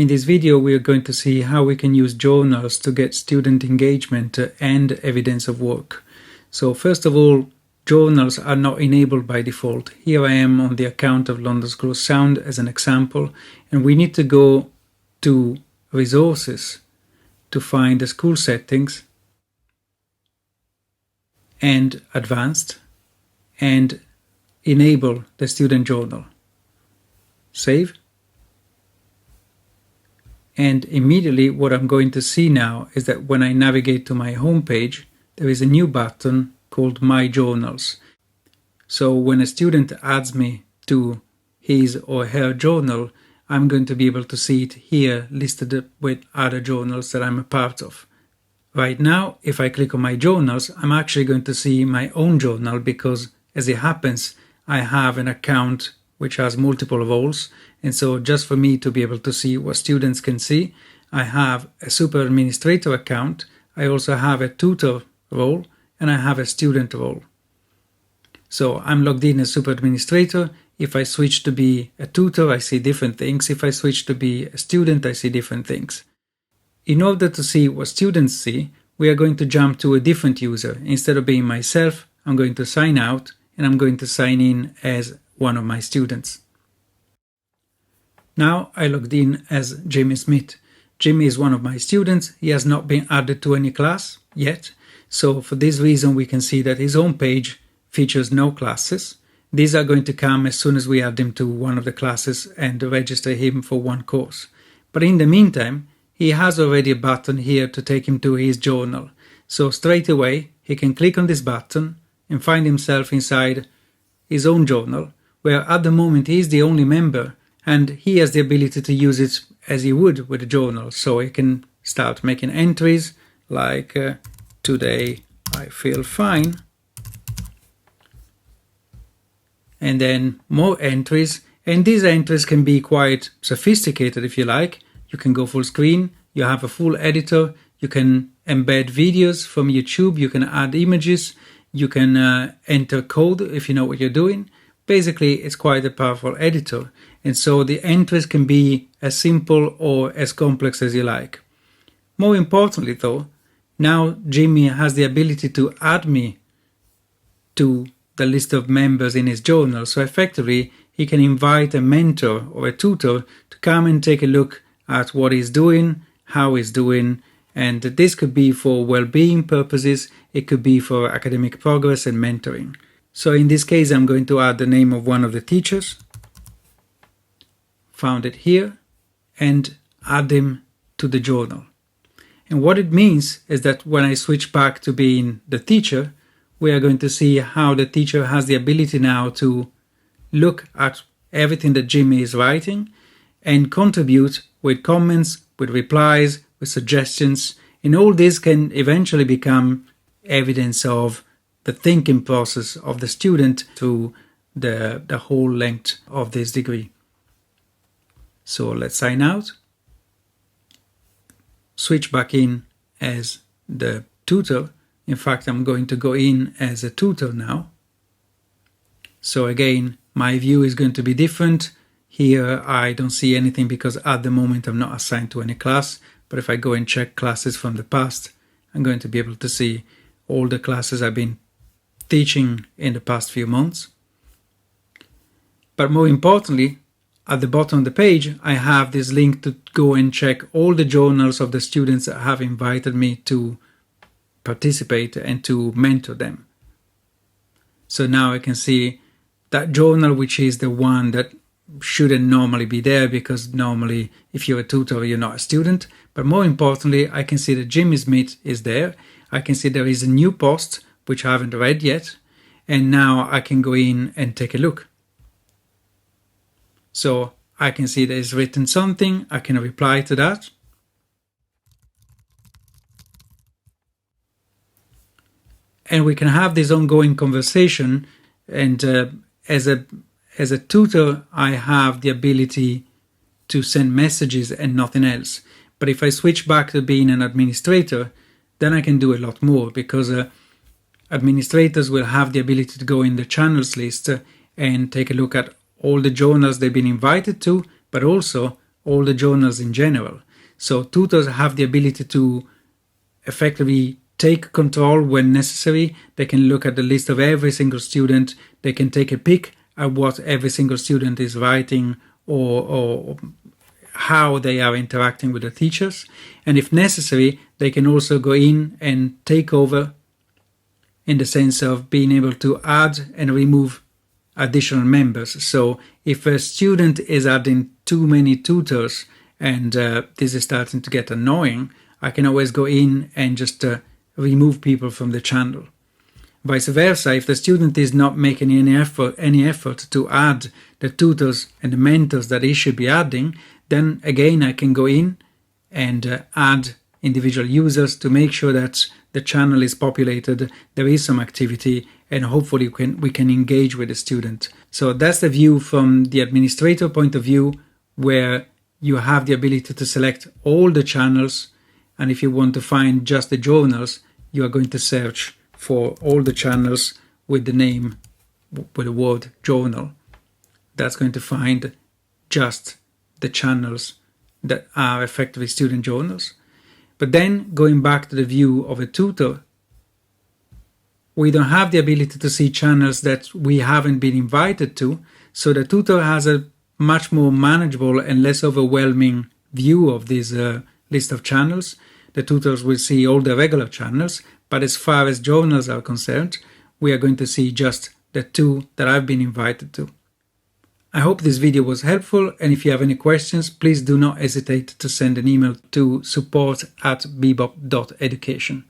In this video, we are going to see how we can use journals to get student engagement and evidence of work. So first of all, journals are not enabled by default. Here I am on the account of London School of Sound as an example, and we need to go to Resources to find the school settings and Advanced and enable the student journal. Save. And immediately what I'm going to see now is that when I navigate to my home page, there is a new button called My Journals. So when a student adds me to his or her journal, I'm going to be able to see it here listed with other journals that I'm a part of. Right now, if I click on My Journals, I'm actually going to see my own journal because, as it happens, I have an account which has multiple roles, and so just for me to be able to see what students can see, I have a super administrator account, I also have a tutor role, and I have a student role. So I'm logged in as super administrator. If I switch to be a tutor, I see different things. If I switch to be a student, I see different things. In order to see what students see, we are going to jump to a different user. Instead of being myself, I'm going to sign out, and I'm going to sign in as one of my students. Now I logged in as Jimmy Smith. Jimmy is one of my students. He has not been added to any class yet. So for this reason, we can see that his home page features no classes. These are going to come as soon as we add him to one of the classes and register him for one course. But in the meantime, he has already a button here to take him to his journal. So straight away, he can click on this button and find himself inside his own journal, where at the moment he is the only member and he has the ability to use it as he would with a journal. So he can start making entries like today I feel fine, and then more entries, and these entries can be quite sophisticated if you like. You can go full screen, you have a full editor, you can embed videos from YouTube, you can add images, you can enter code if you know what you're doing. Basically, it's quite a powerful editor, and so the entries can be as simple or as complex as you like. More importantly though, now Jimmy has the ability to add me to the list of members in his journal, so effectively he can invite a mentor or a tutor to come and take a look at what he's doing, how he's doing, and this could be for well-being purposes, it could be for academic progress and mentoring. So in this case, I'm going to add the name of one of the teachers, found it here, and add him to the journal. And what it means is that when I switch back to being the teacher, we are going to see how the teacher has the ability now to look at everything that Jimmy is writing and contribute with comments, with replies, with suggestions, and all this can eventually become evidence of the thinking process of the student through the whole length of this degree. So let's sign out, switch back in as the tutor. In fact, I'm going to go in as a tutor now. So again, my view is going to be different. Here I don't see anything because at the moment I'm not assigned to any class. But if I go and check classes from the past, I'm going to be able to see all the classes I've been teaching in the past few months. But more importantly, at the bottom of the page, I have this link to go and check all the journals of the students that have invited me to participate and to mentor them. So now I can see that journal, which is the one that shouldn't normally be there because normally if you're a tutor, you're not a student. But more importantly, I can see that Jimmy Smith is there. I can see there is a new post, which I haven't read yet. And now I can go in and take a look. So I can see there's written something. I can reply to that. And we can have this ongoing conversation. And as a tutor, I have the ability to send messages and nothing else. But if I switch back to being an administrator, then I can do a lot more because administrators will have the ability to go in the channels list and take a look at all the journals they've been invited to, but also all the journals in general. So tutors have the ability to effectively take control when necessary. They can look at the list of every single student. They can take a peek at what every single student is writing or how they are interacting with the teachers. And if necessary, they can also go in and take over in the sense of being able to add and remove additional members. So if a student is adding too many tutors and this is starting to get annoying, I can always go in and just remove people from the channel. Vice versa, if the student is not making any effort to add the tutors and the mentors that he should be adding, then again I can go in and add individual users to make sure that the channel is populated, there is some activity, and hopefully we can engage with the student. So that's the view from the administrator point of view, where you have the ability to select all the channels, and if you want to find just the journals, you are going to search for all the channels with the name, with the word journal. That's going to find just the channels that are effectively student journals. But then going back to the view of a tutor, we don't have the ability to see channels that we haven't been invited to, so the tutor has a much more manageable and less overwhelming view of this list of channels. The tutors will see all the regular channels, but as far as journals are concerned, we are going to see just the 2 that I've been invited to. I hope this video was helpful, and if you have any questions, please do not hesitate to send an email to support@bebop.education.